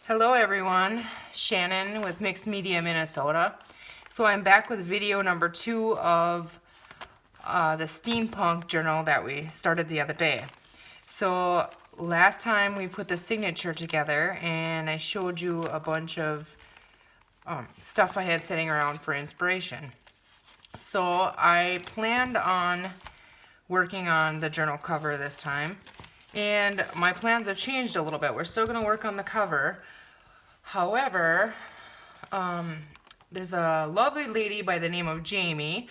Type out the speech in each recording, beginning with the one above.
Hello everyone, Shannon with Mixed Media Minnesota. So I'm back with video number 2 of the Steampunk journal that we started the other day. So last time we put the signature together and I showed you a bunch of stuff I had sitting around for inspiration. So I planned on working on the journal cover this time, and my plans have changed a little bit. We're still going to work on the cover. However, there's a lovely lady by the name of Jamie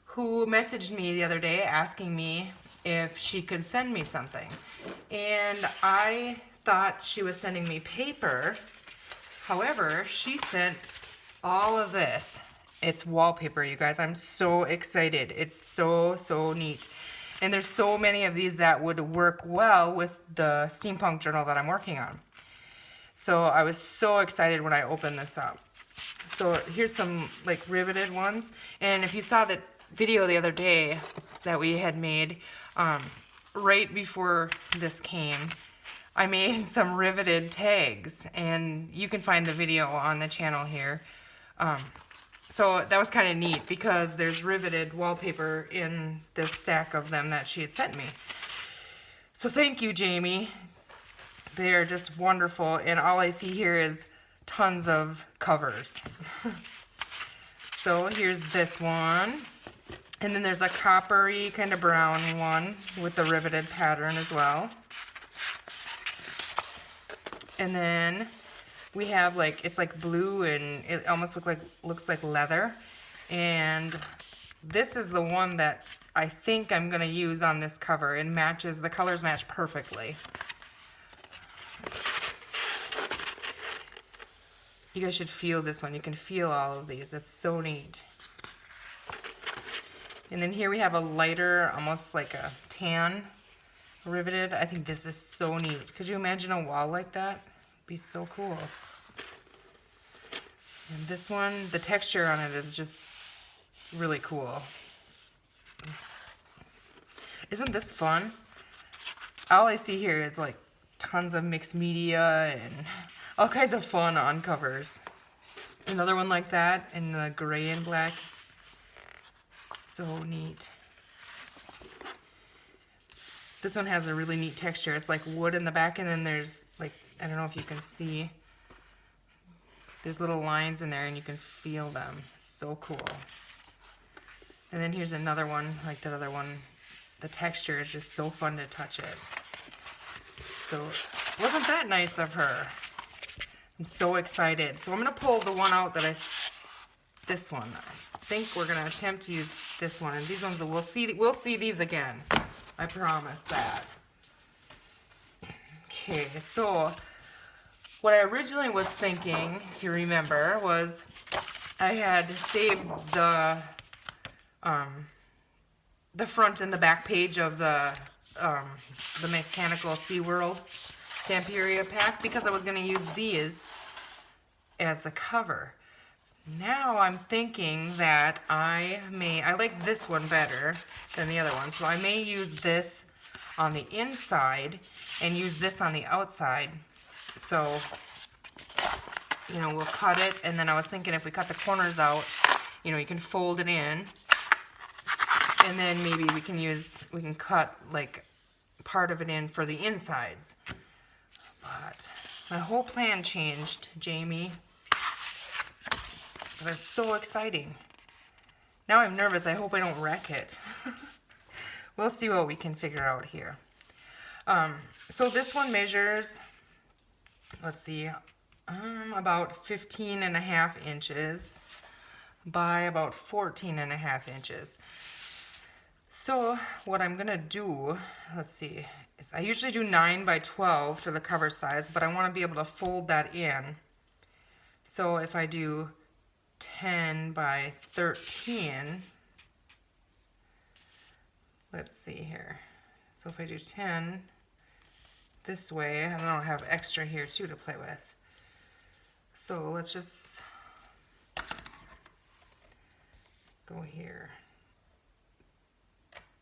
who messaged me the other day asking me if she could send me something. And I thought she was sending me paper. However, she sent all of this. It's wallpaper, you guys. I'm so excited. It's so neat. And there's so many of these that would work well with the steampunk journal that I'm working on. So I was so excited when I opened this up. So here's some like riveted ones. And if you saw the video the other day that we had made, right before this came, I made some riveted tags, and you can find the video on the channel here. So that was kind of neat because there's riveted wallpaper in this stack of them that she had sent me. So thank you, Jamie. They're just wonderful, and all I see here is tons of covers. So here's this one, and then there's a coppery kind of brown one with the riveted pattern as well. And then we have like, it's like blue and it almost looks like leather. And this is the one that's, I think I'm gonna use on this cover. It matches, the colors match perfectly. You guys should feel this one. You can feel all of these. It's so neat. And then here we have a lighter, almost like a tan riveted. I think this is so neat. Could you imagine a wall like that? It'd be so cool. And this one, the texture on it is just really cool. Isn't this fun? All I see here is like tons of mixed media and all kinds of fun on covers. Another one like that in the gray and black. So neat. This one has a really neat texture. It's like wood in the back, and then there's like, I don't know if you can see, there's little lines in there and you can feel them. So cool. And then here's another one like that other one. The texture is just so fun to touch it. So wasn't that nice of her? I'm so excited. So I'm gonna pull the one out that this one. I think we're gonna attempt to use this one, and these ones we'll see these again. I promise that. Okay, so what I originally was thinking, if you remember, was I had saved the front and the back page of the Mechanical SeaWorld Stamperia pack because I was going to use these as the cover. Now I'm thinking that I like this one better than the other one, so I may use this on the inside and use this on the outside. So, you know, we'll cut it, and then I was thinking if we cut the corners out, you know, you can fold it in, and then maybe we can cut like part of it in for the insides. But my whole plan changed, Jamie. It was so exciting. Now I'm nervous. I hope I don't wreck it. We'll see what we can figure out here. So this one measures, let's see, about 15.5 inches by about 14.5 inches. So what I'm gonna do, let's see, is I usually do 9 by 12 for the cover size, but I want to be able to fold that in. So if I do 10 by 13, let's see here. So if I do 10 this way, and then I'll have extra here too to play with. So let's just go here.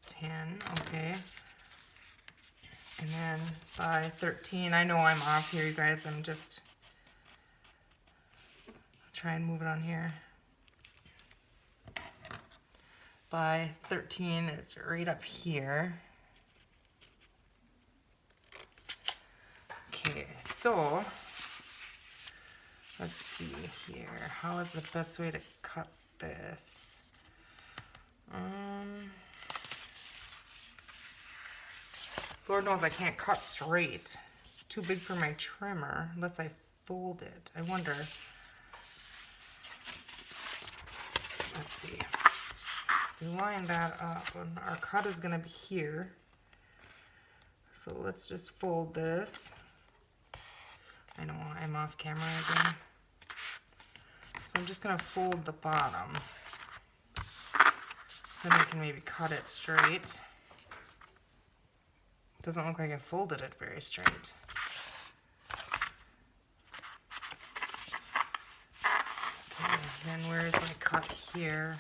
10, okay. And then by 13, I know I'm off here, you guys. I'm just try and move it on here. By 13 is right up here. Okay, so let's see here. How is the best way to cut this? Lord knows I can't cut straight. It's too big for my trimmer unless I fold it. I wonder. Let's see. If we line that up, and our cut is going to be here. So let's just fold this. I know I'm off camera again. So I'm just going to fold the bottom. Then I can maybe cut it straight. Doesn't look like I folded it very straight. Okay, then where's my cut here?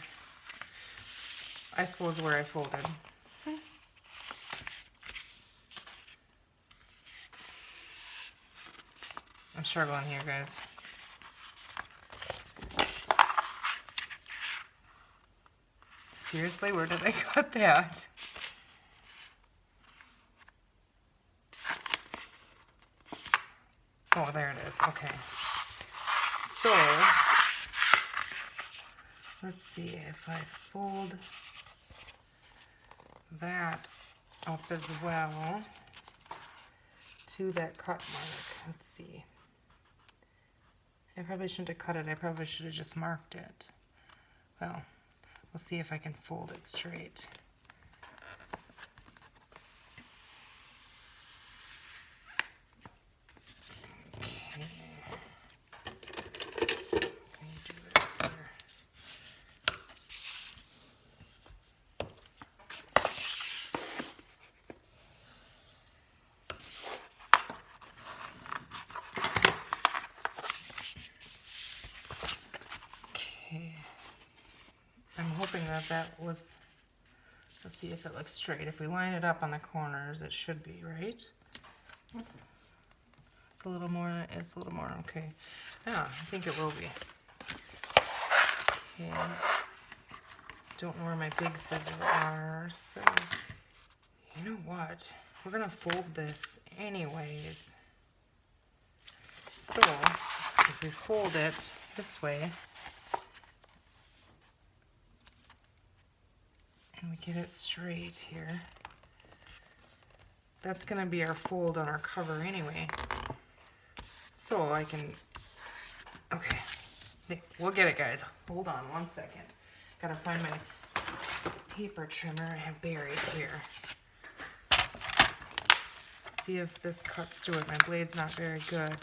I suppose where I folded. I'm struggling here, guys. Seriously, where did I cut that? Oh, there it is. Okay. So, let's see if I fold that up as well to that cut mark. Let's see. I probably shouldn't have cut it. I probably should have just marked it. Well, we'll see if I can fold it straight. Okay. Let me do this here. Okay. I'm hoping that that was, let's see if it looks straight. If we line it up on the corners, it should be, right? It's a little more, okay. Yeah, I think it will be. Okay. Don't know where my big scissors are, so you know what? We're gonna fold this anyways. So, if we fold it this way, and we get it straight here, that's gonna be our fold on our cover anyway. So I can, okay, we'll get it, guys. Hold on one second. Gotta find my paper trimmer I have buried here. See if this cuts through it. My blade's not very good.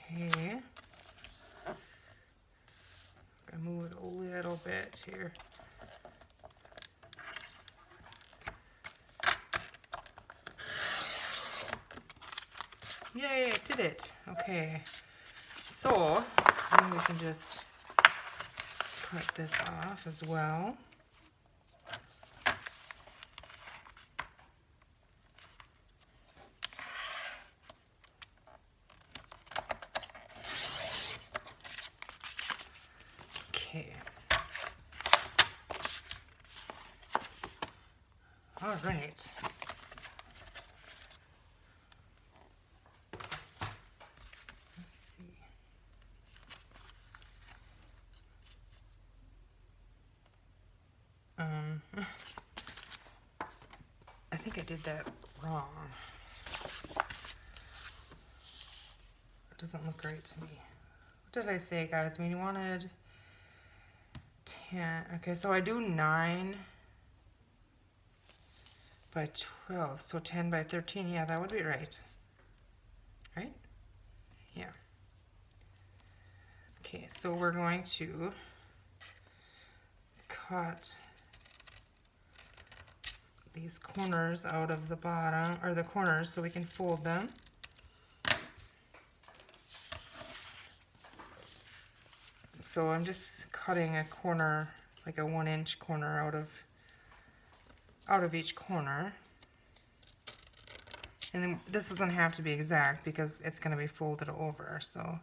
Okay. I'm gonna move it a little bit here. Yay, I did it. Okay. So, then we can just cut this off as well. Okay. All right. I think I did that wrong. It doesn't look right to me. What did I say, guys? We wanted 10. Okay, so I do 9 by 12. So 10 by 13. Yeah, that would be right. Right? Yeah. Okay, so we're going to cut these corners out of the bottom, or the corners, so we can fold them. So I'm just cutting a corner, like a 1-inch corner out of out of each corner. And then this doesn't have to be exact because it's going to be folded over, so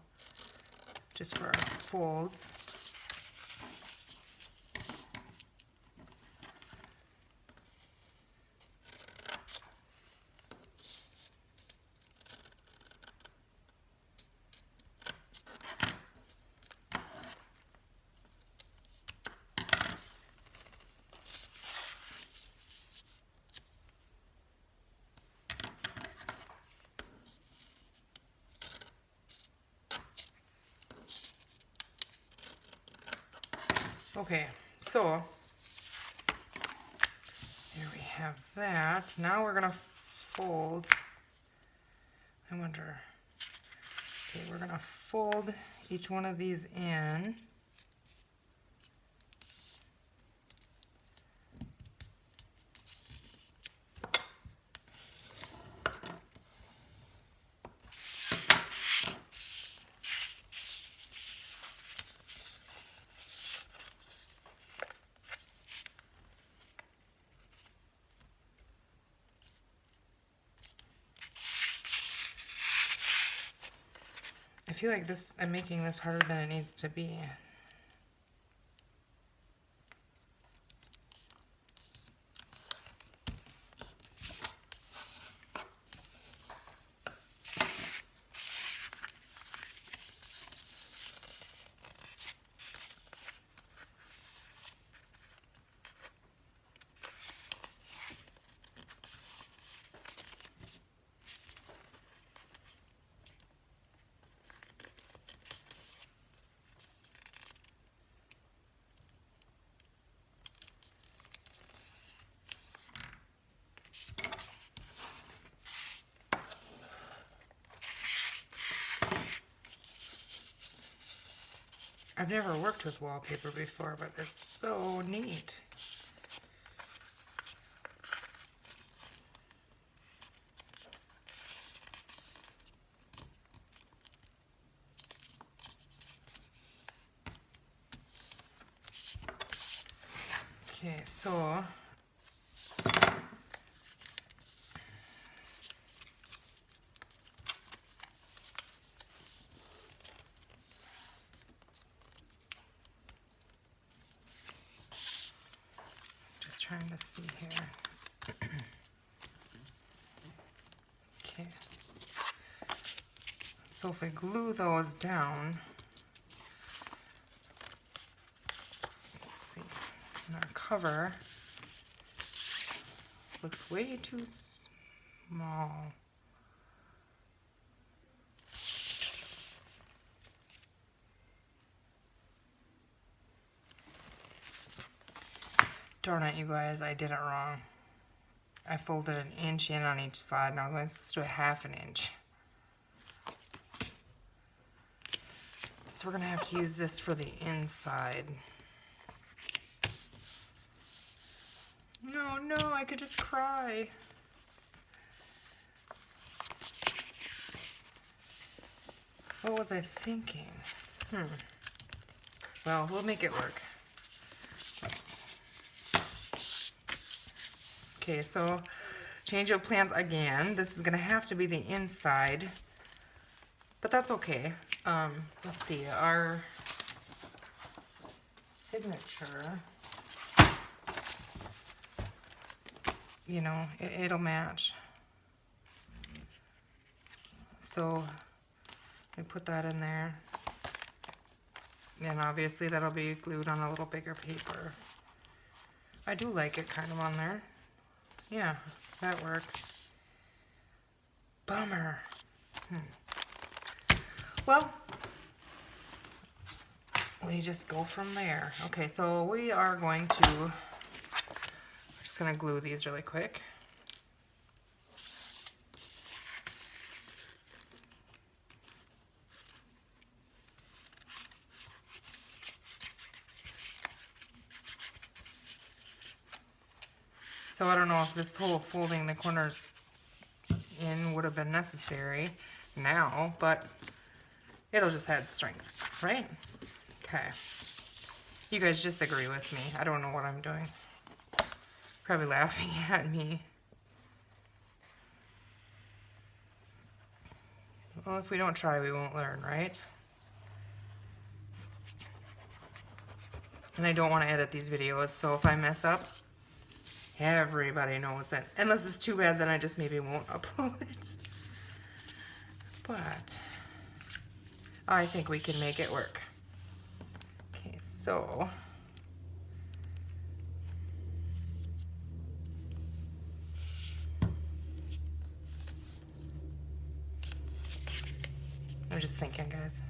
just for folds. Okay, so there we have that. Now we're gonna fold. I wonder. Okay, we're gonna fold each one of these in. I feel like this, I'm making this harder than it needs to be. I've never worked with wallpaper before, but it's so neat. Okay, so trying to see here. Okay. So if we glue those down, let's see, and our cover looks way too small. Darn it, you guys, I did it wrong. I folded an inch in on each side, and I was supposed to do a ½ inch. So we're gonna have to use this for the inside. No, no, I could just cry. What was I thinking? Well, we'll make it work. Okay, so change of plans again. This is gonna have to be the inside, but that's okay. Let's see, our signature, you know, it'll match. So we put that in there, and obviously that'll be glued on a little bigger paper. I do like it kind of on there. Yeah, that works. Bummer. Well, we just go from there. Okay, so we are going to, we're just gonna glue these really quick. So I don't know if this whole folding the corners in would have been necessary now, but it'll just add strength, right? Okay. You guys just agree with me. I don't know what I'm doing. Probably laughing at me. Well, if we don't try, we won't learn, right? And I don't want to edit these videos, so if I mess up, everybody knows it. Unless it's too bad, then I just maybe won't upload it. But I think we can make it work. Okay, so I'm just thinking, guys.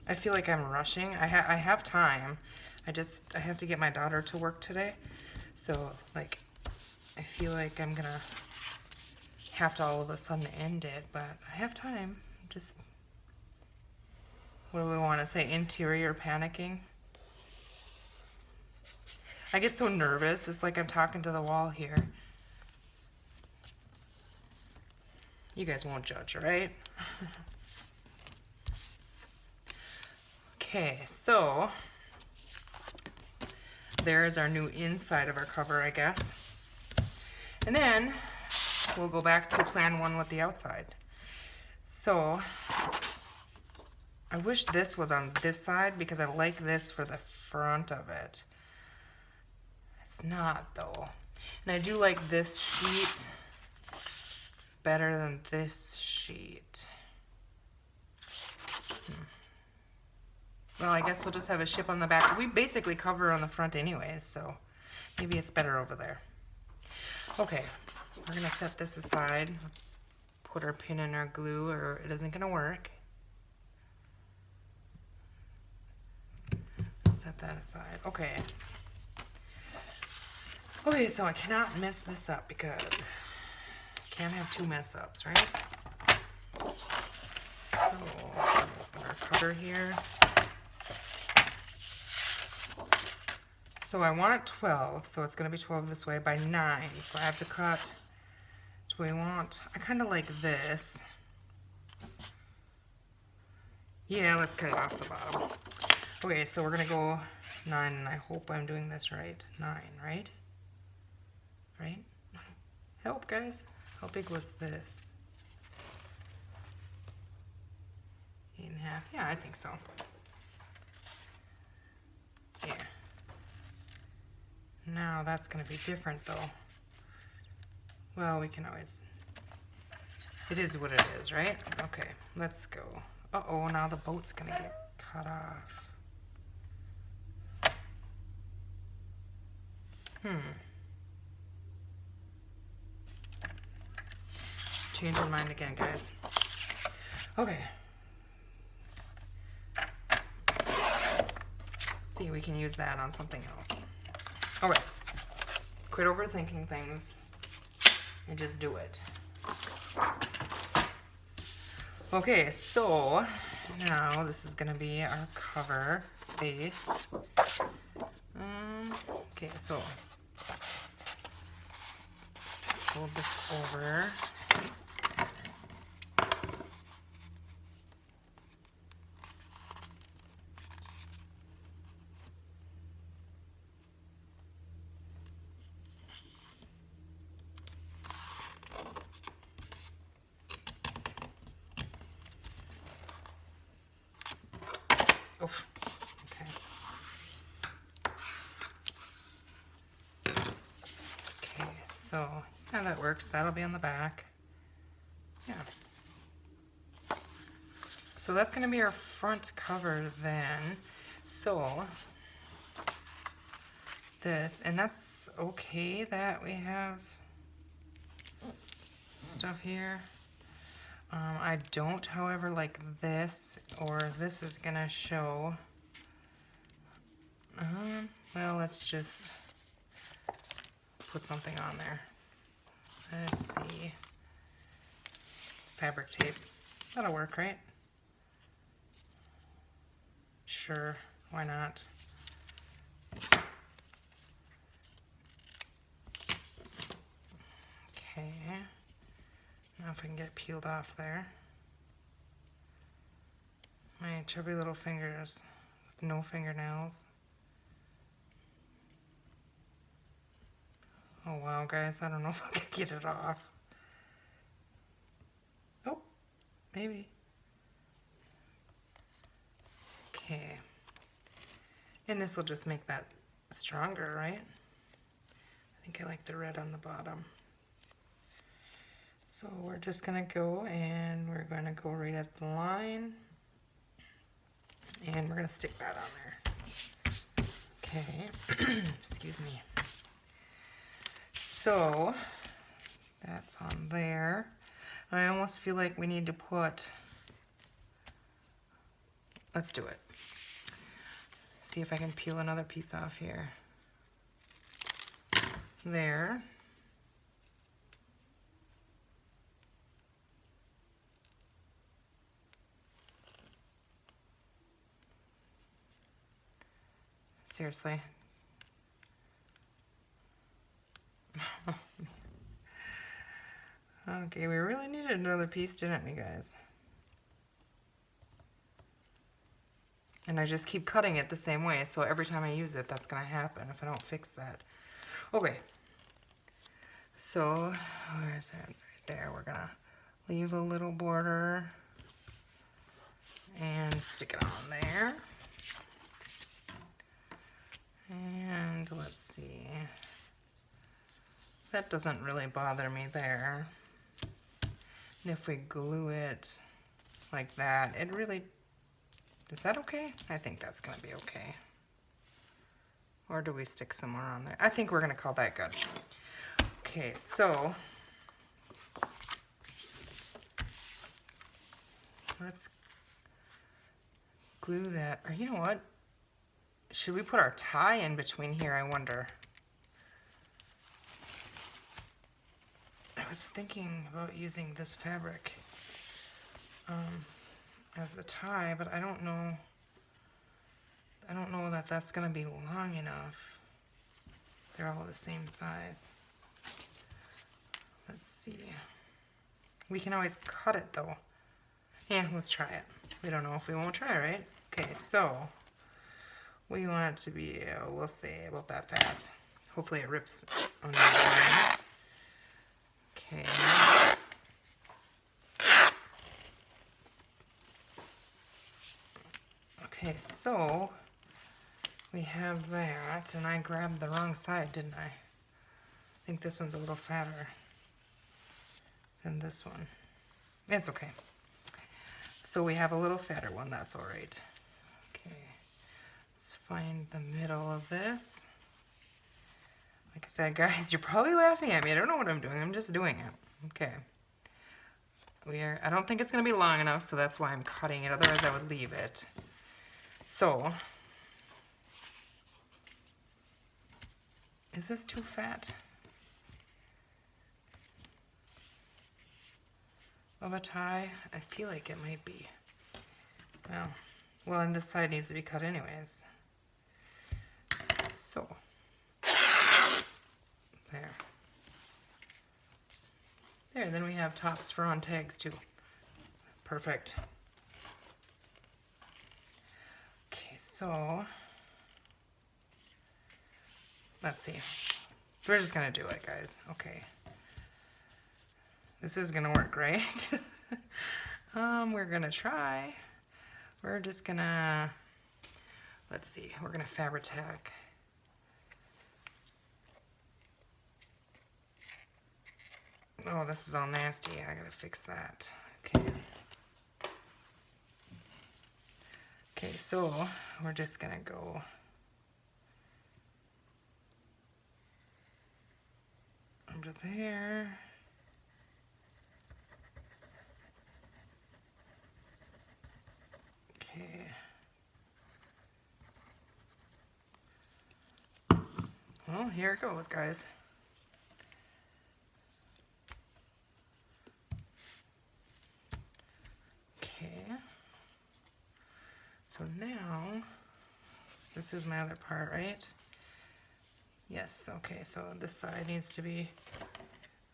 I feel like I'm rushing. I have time. I have to get my daughter to work today. So, like, I feel like I'm gonna have to all of a sudden end it, but I have time. Just, what do we want to say? Interior panicking. I get so nervous. It's like I'm talking to the wall here. You guys won't judge, right? Okay, so there's our new inside of our cover, I guess. And then we'll go back to plan one with the outside. So I wish this was on this side because I like this for the front of it. It's not though. And I do like this sheet better than this sheet. Well, I guess we'll just have a ship on the back. We basically cover on the front anyways, so maybe it's better over there. Okay, we're gonna set this aside. Let's put our pin in our glue or it isn't gonna work. Set that aside. Okay. Okay, so I cannot mess this up because I can't have two mess ups, right? So, put our cover here. So I want it 12, so it's going to be 12 this way by 9. So I have to cut, do we want, I kind of like this. Yeah, let's cut it off the bottom. Okay, so we're going to go 9, and I hope I'm doing this right. 9, right? Right? Help, guys. How big was this? 8.5. Yeah, I think so. Yeah. Now that's going to be different though. Well, we can always, it is what it is, right? Okay, let's go. Uh-oh, now the boat's going to get cut off. Changing mind again, guys. Okay. See, we can use that on something else. Okay, quit overthinking things and just do it. Okay, so now this is gonna be our cover base. Okay, so fold this over. Oh, okay. Okay, so yeah, that works. That'll be on the back. Yeah. So that's going to be our front cover then. So this, and that's okay that we have stuff here. I don't, however, like this, or this is gonna show. Well, let's just put something on there. Let's see. Fabric tape. That'll work, right? Sure, why not? Okay. I don't know if I can get it peeled off there. My chubby little fingers with no fingernails. Oh wow, guys, I don't know if I can get it off. Oh, maybe. Okay. And this will just make that stronger, right? I think I like the red on the bottom. So we're just gonna go and we're gonna go right at the line. And we're gonna stick that on there. Okay, excuse me. So that's on there. I almost feel like we need to put, let's do it. See if I can peel another piece off here. There. Seriously. Okay, we really needed another piece, didn't we, guys? And I just keep cutting it the same way, so every time I use it, that's gonna happen if I don't fix that. Okay. So, where's that? Right there. We're gonna leave a little border and stick it on there. And let's see. That doesn't really bother me there. And if we glue it like that, it really, is that okay? I think that's gonna be okay. Or do we stick some more on there? I think we're gonna call that good. Okay, so let's glue that, or you know what? Should we put our tie in between here, I wonder? I was thinking about using this fabric as the tie, but I don't know that that's gonna be long enough. They're all the same size. Let's see. We can always cut it though. Yeah, let's try it. We don't know if we won't try, right? Okay, so we want it to be, we'll see about that fat. Hopefully it rips on the line. Okay. Okay, so we have that, and I grabbed the wrong side, didn't I? I think this one's a little fatter than this one. It's okay. So we have a little fatter one, that's all right. Okay, let's find the middle of this. Like I said, guys, you're probably laughing at me. I don't know what I'm doing. I'm just doing it. Okay. I don't think it's going to be long enough, so that's why I'm cutting it. Otherwise, I would leave it. So, is this too fat of a tie? I feel like it might be. Well, and this side needs to be cut anyways. So, there. There, then we have tops for on tags too. Perfect. Okay, so let's see. We're just gonna do it, guys. Okay. This is gonna work, right? We're gonna try. We're just gonna, let's see, we're gonna fabric-tack. Oh, this is all nasty. I gotta fix that. Okay. Okay, so we're just gonna go under there. Okay. Well, here it goes, guys. So now, this is my other part, right? Yes, okay, so this side needs to be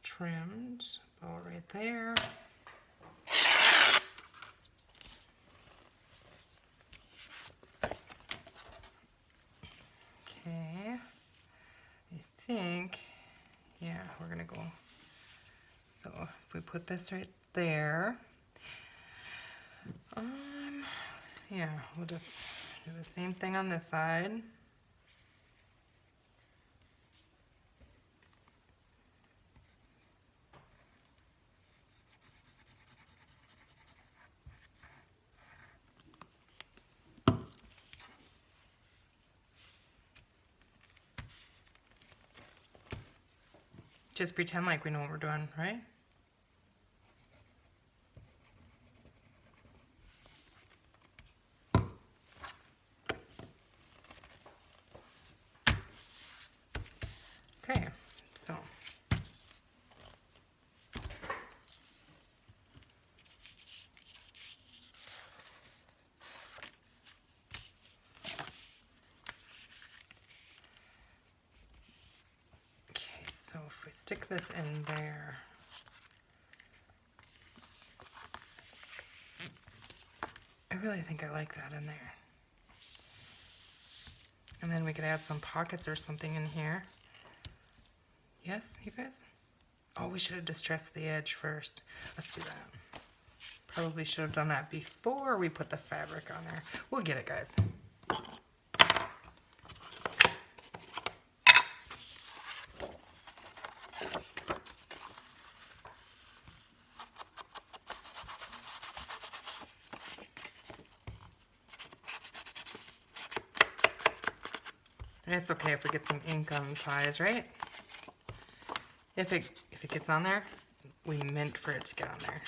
trimmed All right there. Okay, I think, yeah, we're gonna go, so if we put this right there, yeah, we'll just do the same thing on this side. Just pretend like we know what we're doing, right? Okay, so. Okay, so if we stick this in there, I really think I like that in there. And then we could add some pockets or something in here. Yes, you guys? Oh, we should have distressed the edge first. Let's do that. Probably should have done that before we put the fabric on there. We'll get it, guys. And it's okay if we get some ink on the ties, right? If it gets on there, we meant for it to get on there.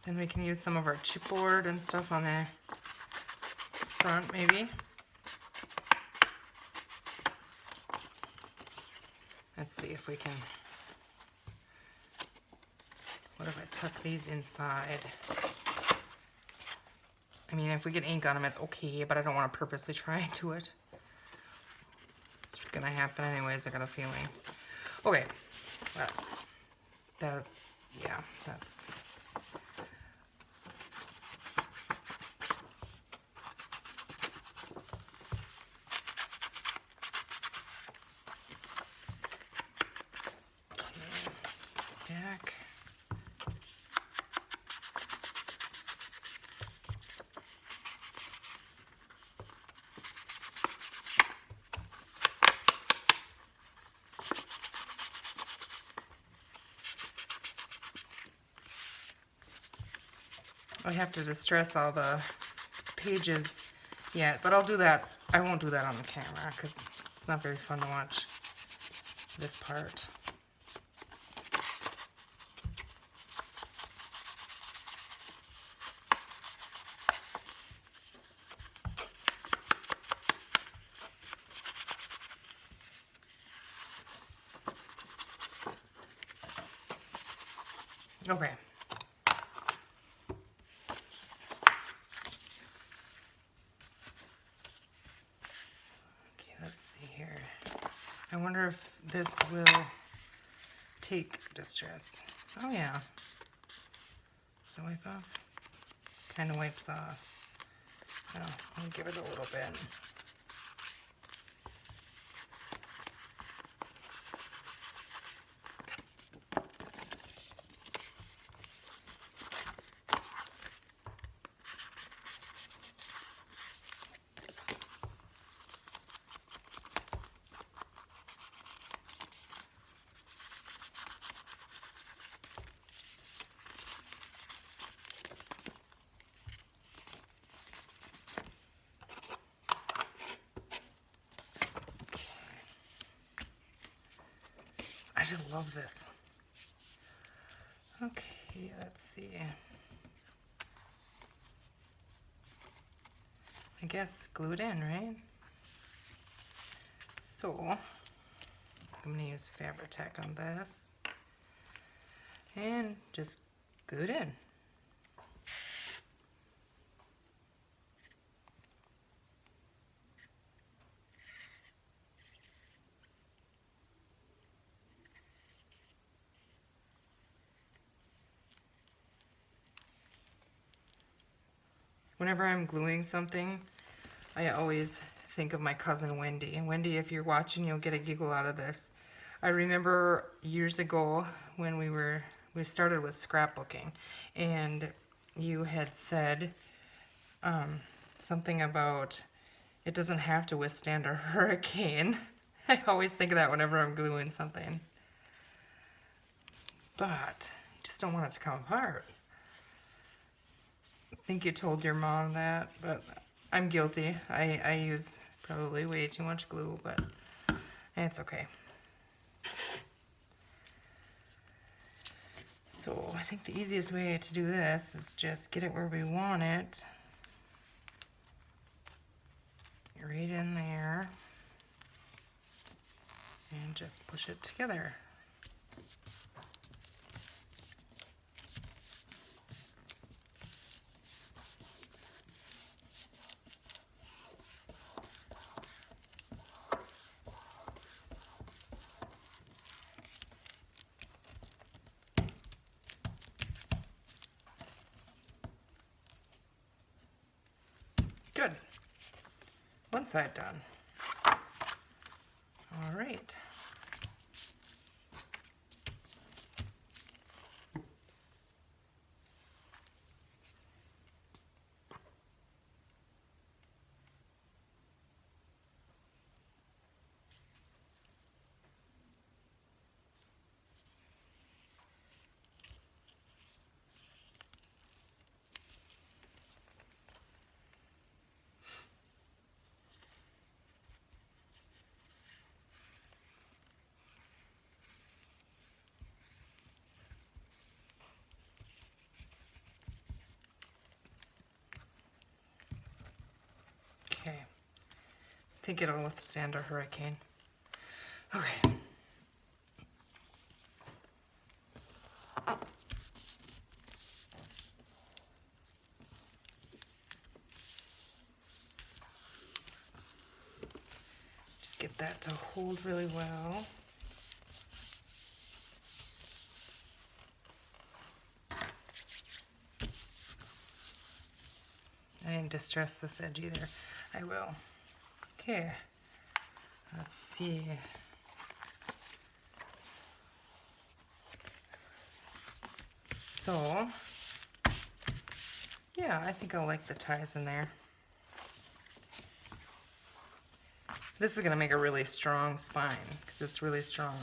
Then we can use some of our chipboard and stuff on the front, maybe. Let's see if we can. What if I tuck these inside? I mean, if we get ink on them, it's okay, but I don't want to purposely try and do it. It's gonna happen anyways, I got a feeling. Okay, yeah, that's. Back. I have to distress all the pages yet, but I'll do that. I won't do that on the camera because it's not very fun to watch this part. Okay. Okay, let's see here. I wonder if this will take distress. Oh yeah. So wipe off. Kind of wipes off. Oh, I'll give it a little bit. I just love this. Okay, let's see. I guess glue it in, right? So, I'm going to use Fabri-Tac on this. and just glue it in. Whenever I'm gluing something, I always think of my cousin Wendy. And Wendy, if you're watching, you'll get a giggle out of this. I remember years ago when we started with scrapbooking, and you had said something about it doesn't have to withstand a hurricane. I always think of that whenever I'm gluing something. But you just don't want it to come apart. I think you told your mom that, but I'm guilty. I use probably way too much glue, but it's okay. So I think the easiest way to do this is just get it where we want it. Right in there. And just push it together. Good. One side done. All right. Okay. I think it'll withstand a hurricane. Okay. Just get that to hold really well. I didn't distress this edge either. I will. Okay. Let's see. So, yeah, I think I'll like the ties in there. This is going to make a really strong spine because it's really strong.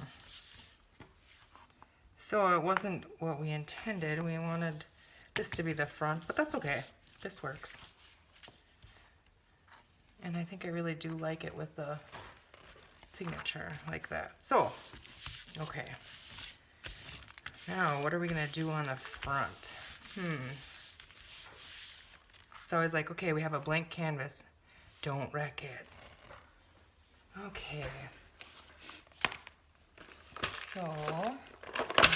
So it wasn't what we intended. We wanted this to be the front, but that's okay. This works. And I think I really do like it with the signature like that. So, okay. Now, what are we going to do on the front? It's always like, okay, we have a blank canvas. Don't wreck it. Okay. So,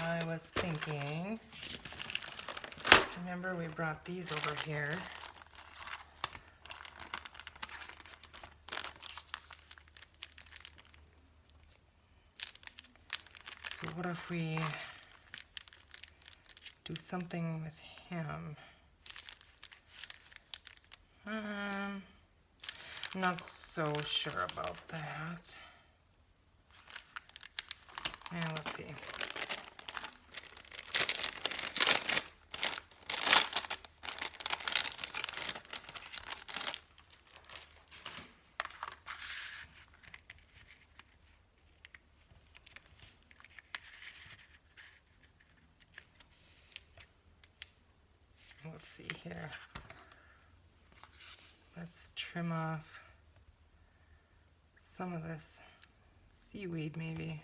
I was thinking, remember we brought these over here. So what if we do something with him? I'm not so sure about that. And let's see. Let's see here. Let's trim off some of this seaweed maybe.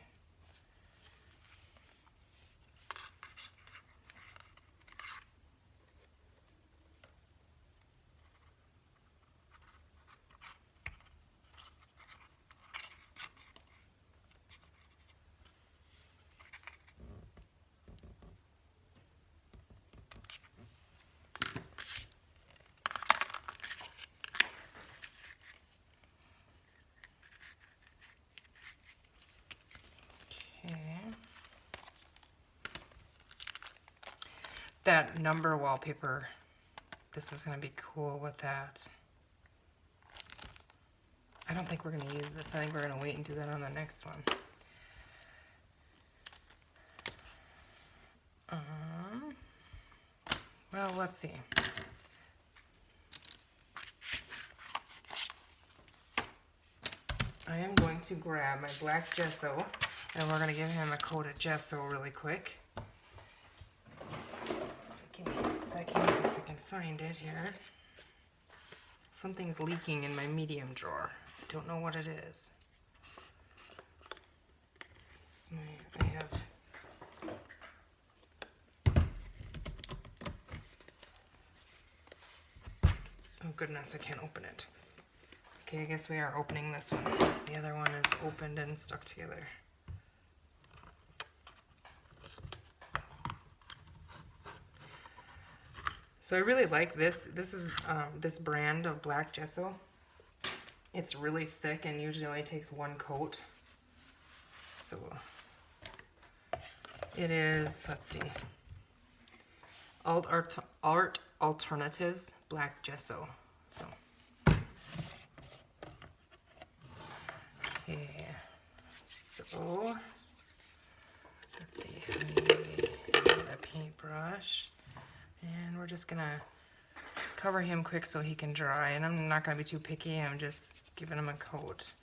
that number wallpaper, this is going to be cool with that. I don't think we're going to use this. I think we're going to wait and do that on the next one. Well, let's see. I am going to grab my black gesso, and we're going to give him a coat of gesso really quick. Give me a second if I can find it here. Something's leaking in my medium drawer. I don't know what it is. This is I have... Oh goodness, I can't open it. Okay, I guess we are opening this one. The other one is opened and stuck together. So I really like this. This is this brand of black gesso. It's really thick and usually only takes one coat. So it is, let's see, Art Alternatives Black Gesso. So okay, so let's see, I need a paintbrush, and we're just gonna cover him quick so he can dry. And I'm not gonna be too picky. I'm just giving him a coat.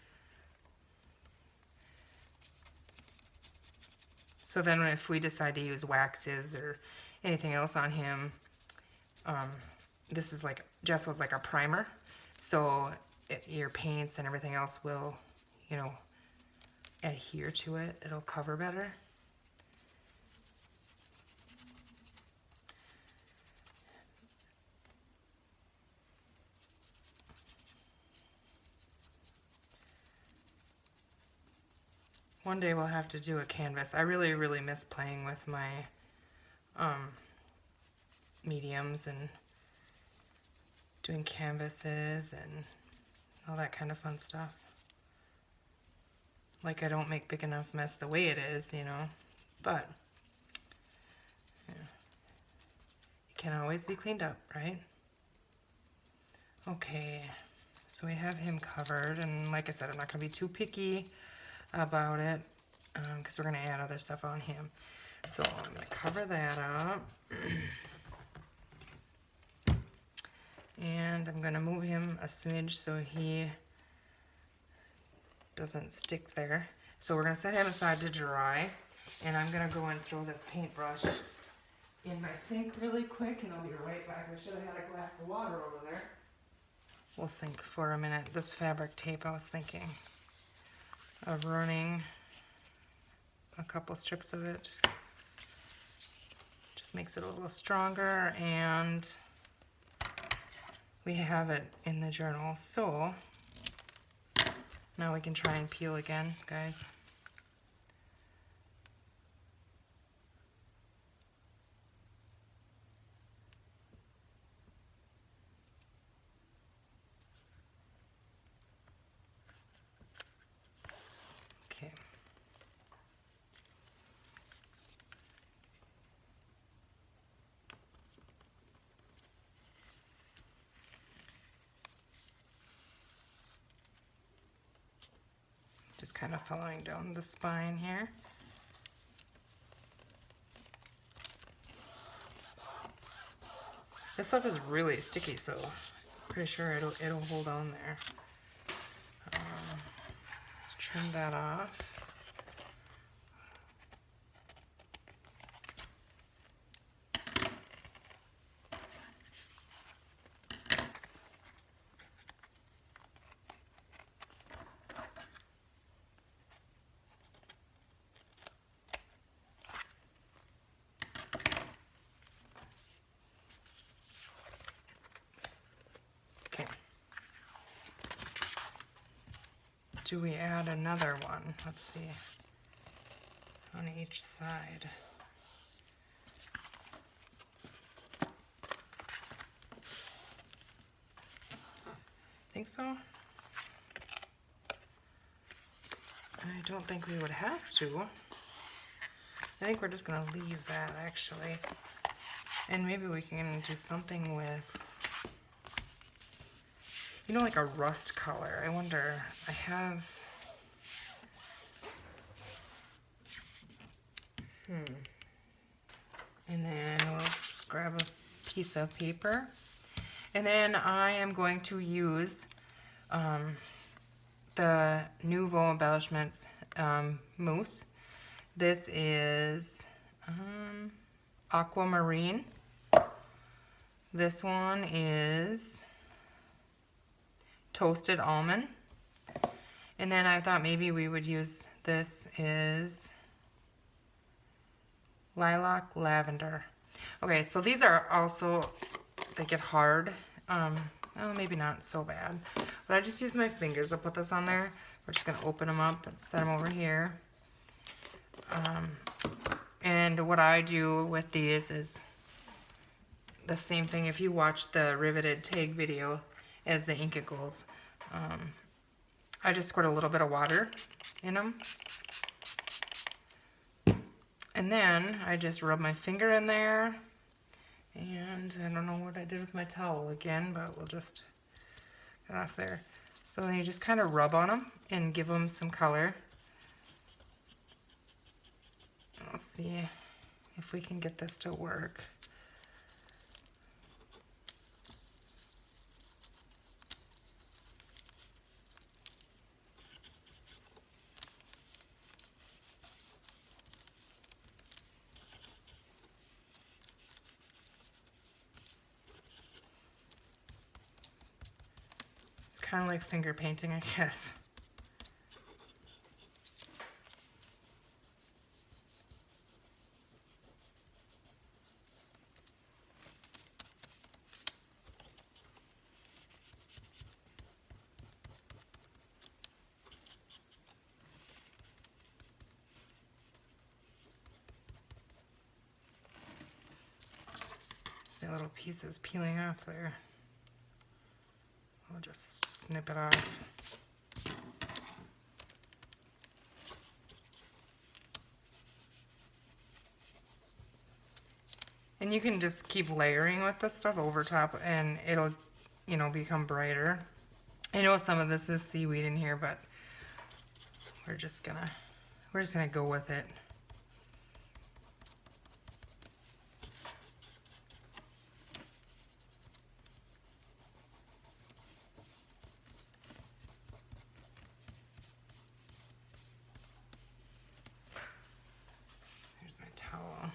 So then if we decide to use waxes or anything else on him, this is like, gesso is like a primer. So your paints and everything else will, you know, adhere to it. It'll cover better. One day we'll have to do a canvas. I really, really miss playing with my mediums and doing canvases and all that kind of fun stuff. Like, I don't make big enough mess the way it is, you know, but yeah, it can always be cleaned up, right? Okay, so we have him covered, and like I said, I'm not going to be too picky about it because we're going to add other stuff on him. So I'm going to cover that up. And I'm going to move him a smidge so he doesn't stick there. So we're going to set him aside to dry. And I'm going to go and throw this paintbrush in my sink really quick, and I'll be right back. I should have had a glass of water over there. We'll think for a minute. This fabric tape, I was thinking of running a couple strips of it. Just makes it a little stronger, and we have it in the journal. So now we can try and peel again, guys. Okay. Just kind of following down the spine here. This stuff is really sticky, so I'm pretty sure it'll hold on there. Let's trim that off. Do we add another one? Let's see. On each side. Think so? I don't think we would have to. I think we're just going to leave that, actually. And maybe we can do something with, you know, like a rust color. I wonder, I have, and then we'll just grab a piece of paper. And then I am going to use the Nouveau Embellishments mousse. This is Aquamarine. This one is Toasted Almond. And then I thought maybe we would use, this is Lilac Lavender. Okay, so these are also, they get hard. Well, maybe not so bad. But I just use my fingers. I'll put this on there. We're just going to open them up and set them over here. And what I do with these is the same thing. If you watch the riveted tag video as the Inca Golds, I just squirt a little bit of water in them. And then I just rub my finger in there. And I don't know what I did with my towel again, but we'll just get off there. So then you just kind of rub on them and give them some color. Let's see if we can get this to work. It's kind of like finger painting, I guess. The little pieces peeling off there. I'll just snip it off. And you can just keep layering with this stuff over top and it'll, you know, become brighter. I know some of this is seaweed in here, but we're just gonna go with it. Here's my towel.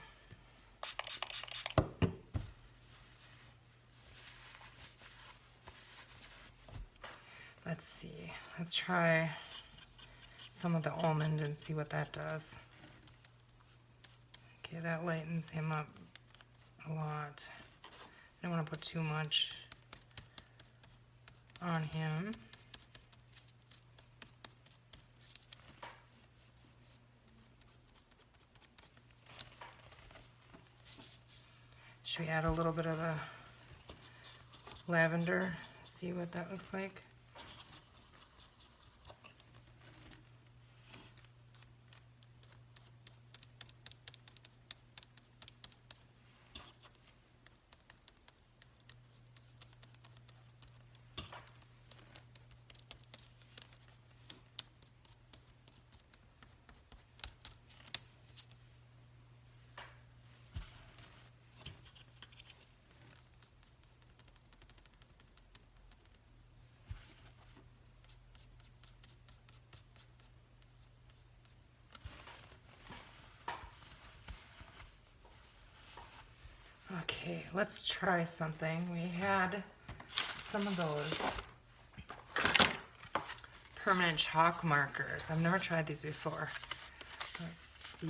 Let's see. Let's try some of the almond and see what that does. Okay, that lightens him up a lot. I don't want to put too much on him. Should we add a little bit of the lavender? See what that looks like. Okay, let's try something. We had some of those permanent chalk markers. I've never tried these before. Let's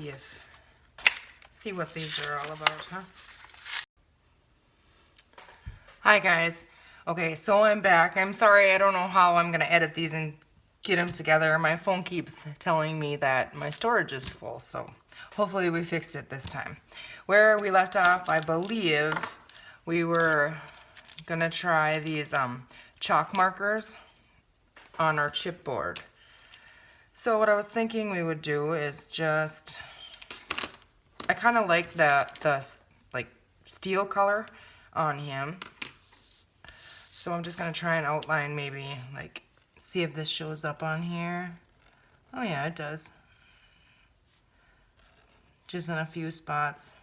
see what these are all about, huh? Hi guys. Okay, so I'm back. I'm sorry, I don't know how I'm gonna edit these and get them together. My phone keeps telling me that my storage is full, so hopefully we fixed it this time. Where we left off, I believe we were gonna try these chalk markers on our chipboard. So what I was thinking we would do is just, I kind of like the like steel color on him. So I'm just going to try and outline maybe, like, see if this shows up on here. Oh yeah, it does. Just in a few spots.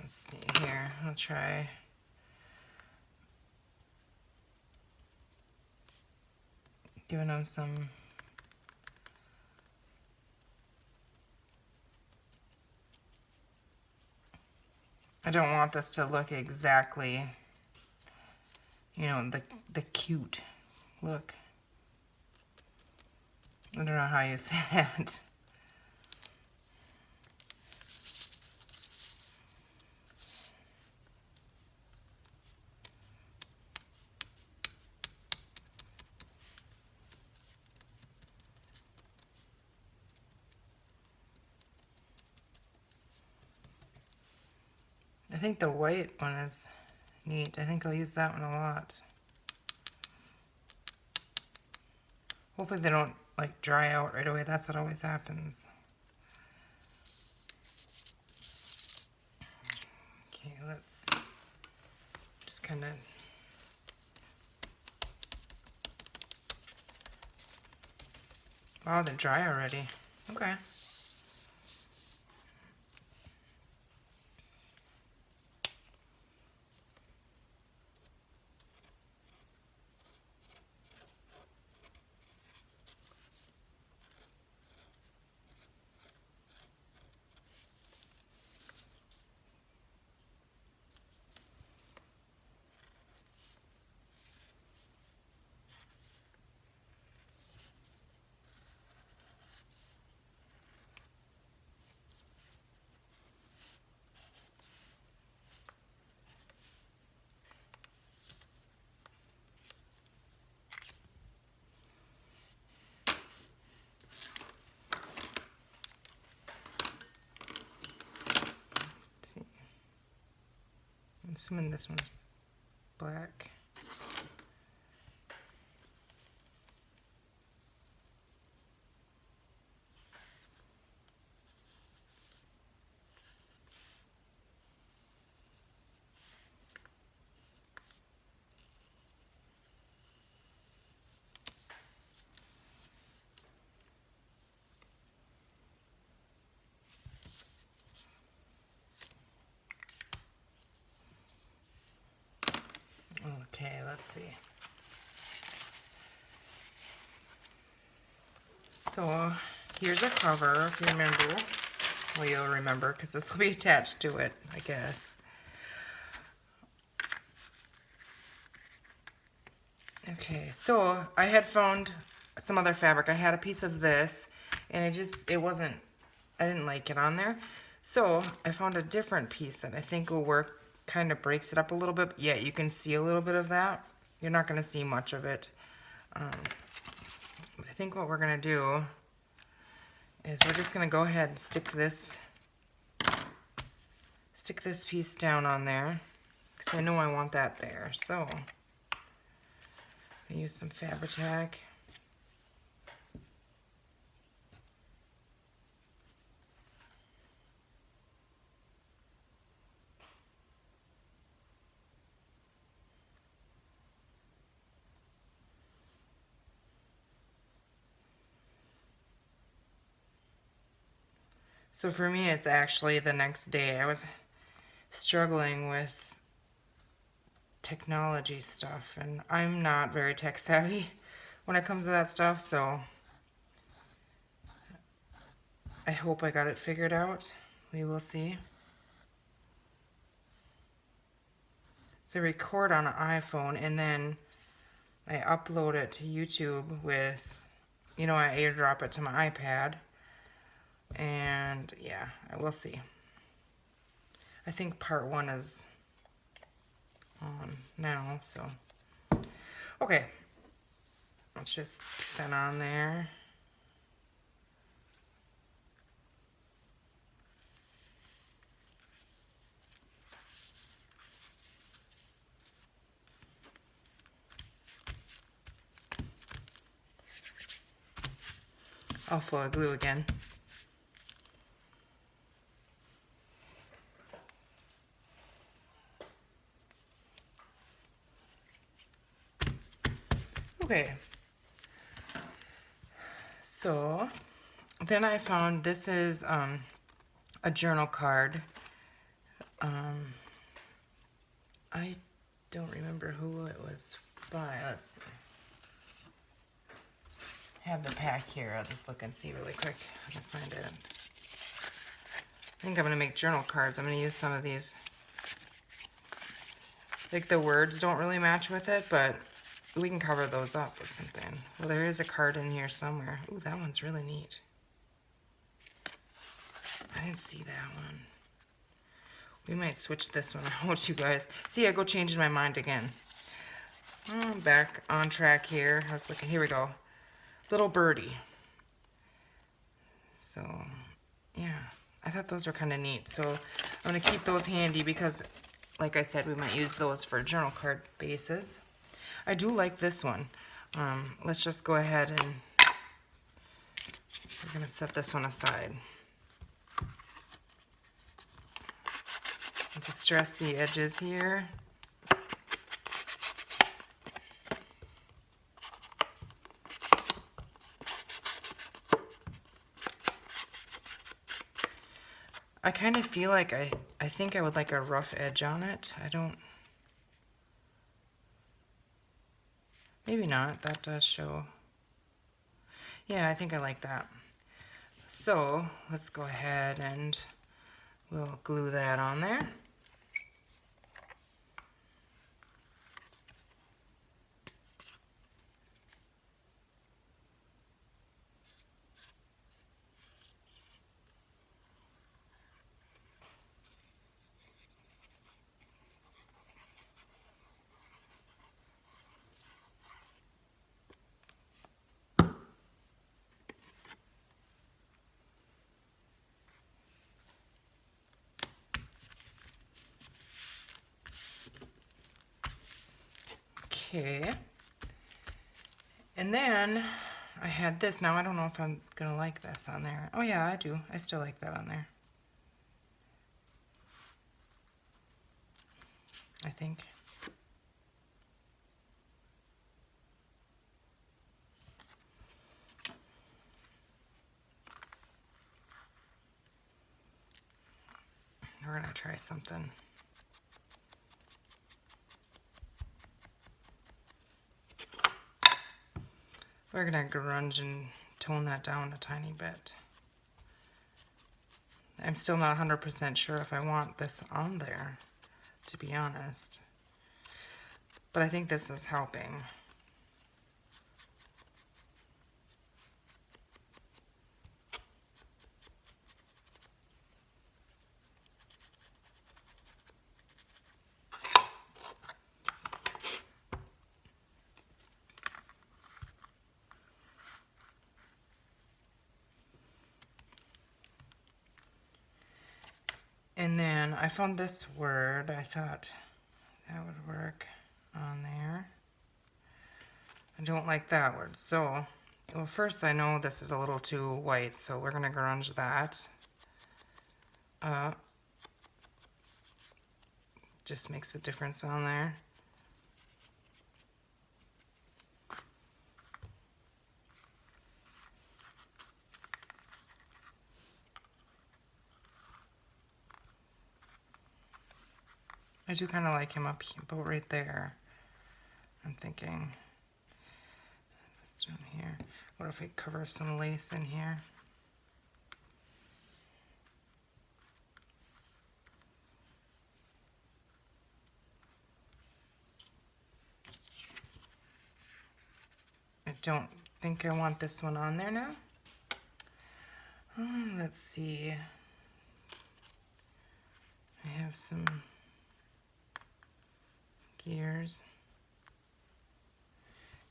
Let's see here. I'll try. Giving them some. I don't want this to look exactly, you know, the cute look. I don't know how you say that. I think the white one is neat. I think I'll use that one a lot. Hopefully they don't like dry out right away. That's what always happens. Okay, let's just kind of wow, they're dry already. Okay. I'm assuming this one's black. Okay, let's see. So here's a cover, if you remember. Well, you'll remember because this will be attached to it, I guess. Okay, so I had found some other fabric. I had a piece of this, and I didn't like it on there. So I found a different piece that I think will work, kind of breaks it up a little bit. Yeah, you can see a little bit of that. You're not going to see much of it. But I think what we're going to do is we're just going to go ahead and stick this piece down on there, because I know I want that there. So I use some Fabri-Tac. So for me, it's actually the next day. I was struggling with technology stuff, and I'm not very tech savvy when it comes to that stuff, so I hope I got it figured out. We will see. So I record on an iPhone, and then I upload it to YouTube with, you know, I airdrop it to my iPad. And yeah, I will see. I think part 1 is on now, so. Okay. Let's just stick that on there. all full of glue again. Okay, so then I found this is a journal card. I don't remember who it was by. Let's see. I have the pack here. I'll just look and see really quick how to find it. I think I'm going to make journal cards. I'm going to use some of these. Like the words don't really match with it, but we can cover those up with something. Well, there is a card in here somewhere. Ooh, that one's really neat. I didn't see that one. We might switch this one out, you guys. See, I go changing my mind again. I'm back on track here. I was looking, here we go. Little birdie. So, yeah, I thought those were kind of neat. So I'm going to keep those handy because, like I said, we might use those for journal card bases. I do like this one. Let's just go ahead and we're going to set this one aside. And to stress the edges here. I kind of feel like I think I would like a rough edge on it. I don't... Maybe not. That does show. Yeah, I think I like that. So let's go ahead and we'll glue that on there. Okay, and then I had this. Now I don't know if I'm gonna like this on there. Oh yeah, I do. I still like that on there. I think. We're gonna try something. We're gonna grunge and tone that down a tiny bit. I'm still not 100% sure if I want this on there, to be honest. But I think this is helping. And then I found this word. I thought that would work on there. I don't like that word. So, well, first I know this is a little too white, so we're gonna grunge that. Just makes a difference on there. I do kind of like him up here, but right there, I'm thinking, this down here. What if we cover some lace in here? I don't think I want this one on there now. Let's see. I have some gears.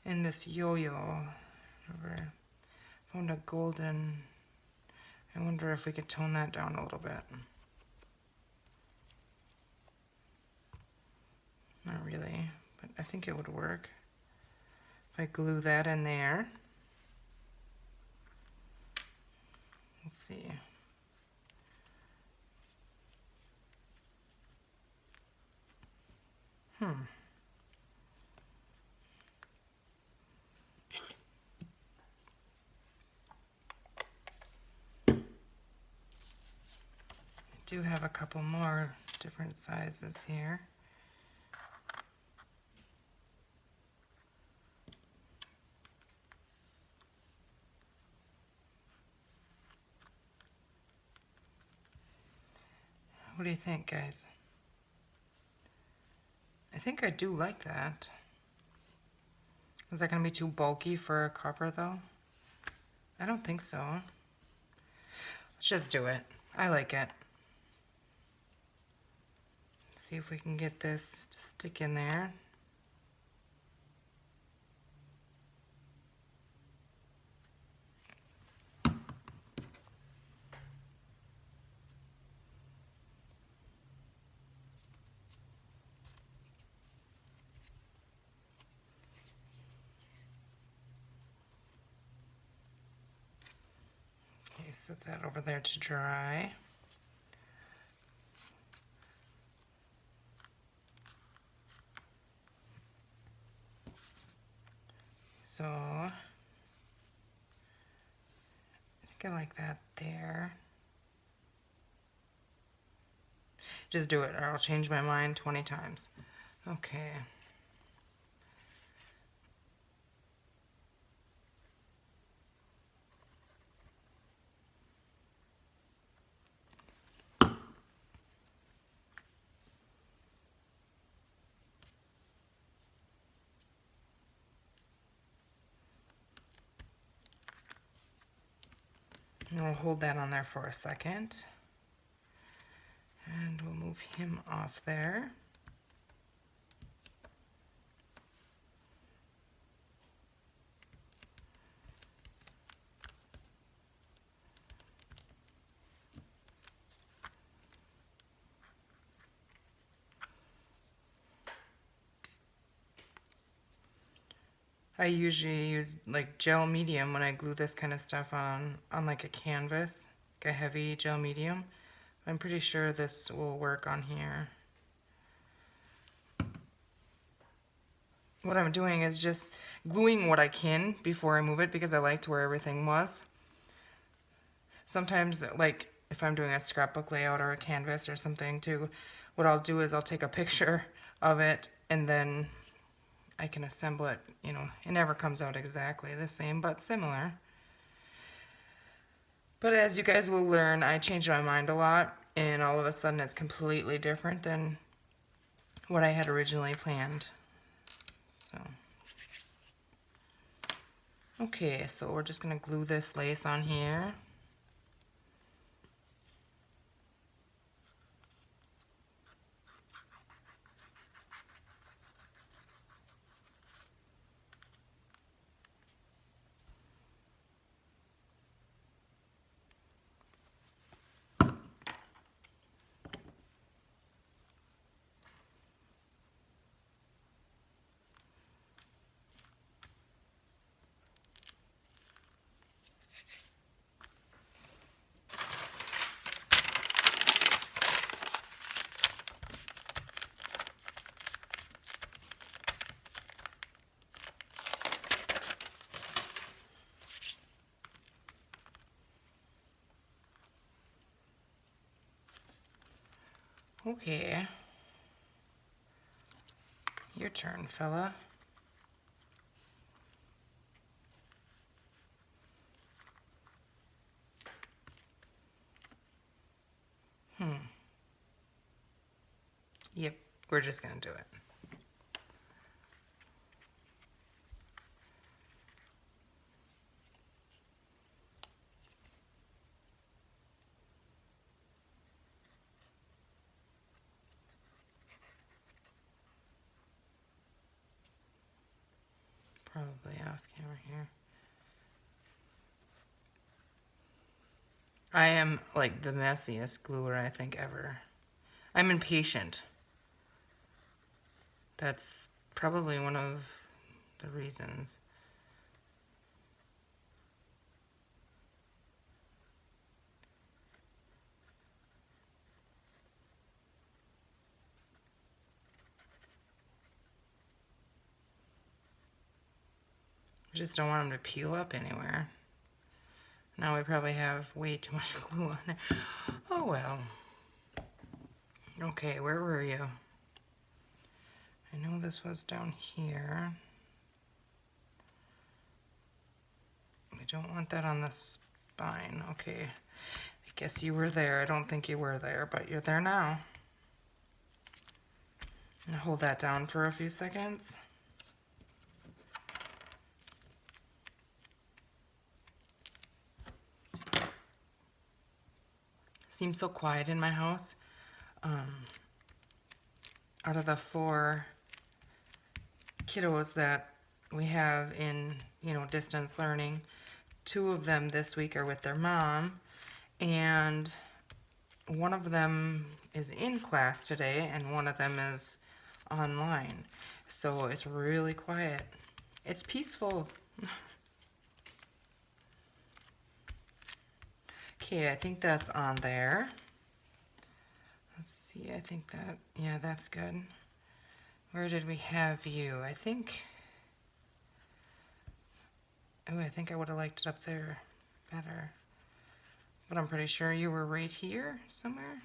And this yo-yo, found a golden. I wonder if we could tone that down a little bit. Not really, but I think it would work. If I glue that in there. Let's see. Do have a couple more different sizes here. What do you think, guys? I think I do like that. Is that going to be too bulky for a cover, though? I don't think so. Let's just do it. I like it. See if we can get this to stick in there. Okay, set that over there to dry. So, I think I like that there. Just do it or I'll change my mind 20 times. Okay. And we'll hold that on there for a second. And we'll move him off there. I usually use like gel medium when I glue this kind of stuff on like a canvas, like a heavy gel medium. I'm pretty sure this will work on here. What I'm doing is just gluing what I can before I move it because I liked where everything was. Sometimes, like if I'm doing a scrapbook layout or a canvas or something too, what I'll do is I'll take a picture of it and then I can assemble it. You know, it never comes out exactly the same, but similar. But as you guys will learn, I changed my mind a lot, and all of a sudden it's completely different than what I had originally planned. So, okay, so we're just gonna glue this lace on here. Okay. Your turn, fella. Yep, we're just gonna do it. Probably off camera here. I am like the messiest gluer I think ever. I'm impatient. That's probably one of the reasons. I just don't want them to peel up anywhere. Now we probably have way too much glue on there. Oh well. Okay, where were you? I know this was down here. We don't want that on the spine. Okay, I guess you were there. I don't think you were there, but you're there now. I'm gonna hold that down for a few seconds. Seems so quiet in my house. Out of the 4 kiddos that we have in, distance learning, 2 of them this week are with their mom, and one of them is in class today, and one of them is online. So it's really quiet. It's peaceful. Okay, I think that's on there. Let's see, I think that, yeah, that's good. Where did we have you? I think I would have liked it up there better. But I'm pretty sure you were right here somewhere.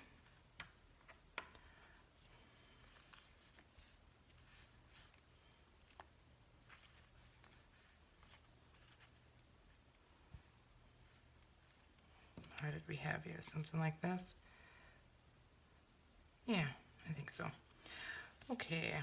Where did we have you? Something like this? Yeah, I think so. Okay.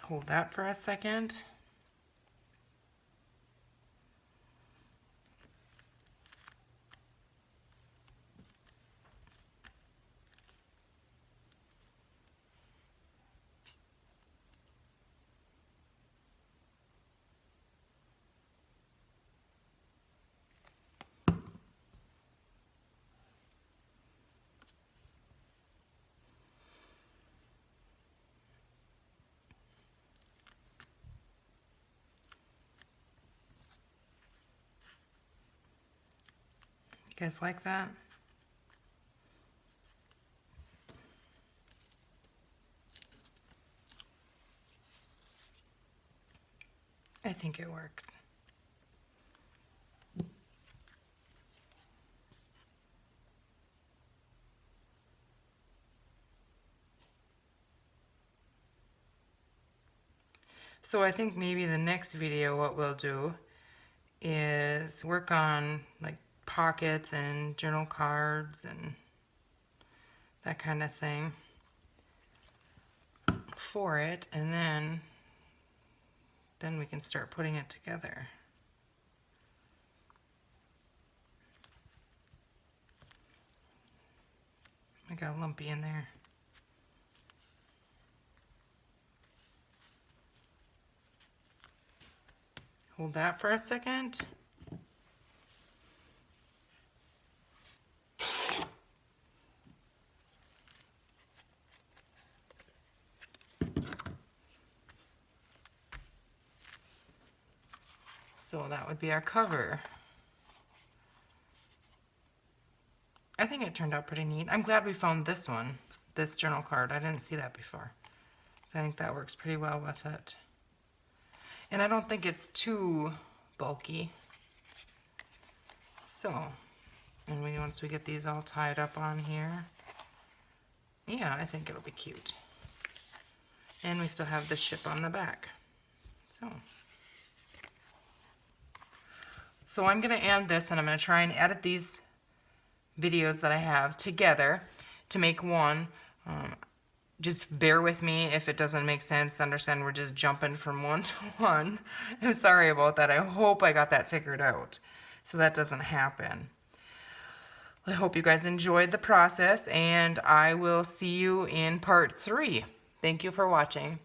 Hold that for a second. You guys like that? I think it works. So I think maybe the next video what we'll do is work on like pockets and journal cards and that kind of thing for it, and then we can start putting it together. I got a lumpy in there. Hold that for a second. So that would be our cover. I think it turned out pretty neat. I'm glad we found this one, this journal card. I didn't see that before. So I think that works pretty well with it. And I don't think it's too bulky. So, and once we get these all tied up on here, yeah, I think it'll be cute. And we still have the ship on the back. So I'm going to end this, and I'm going to try and edit these videos that I have together to make one. Just bear with me if it doesn't make sense. Understand we're just jumping from one to one. I'm sorry about that. I hope I got that figured out so that doesn't happen. I hope you guys enjoyed the process, and I will see you in part 3. Thank you for watching.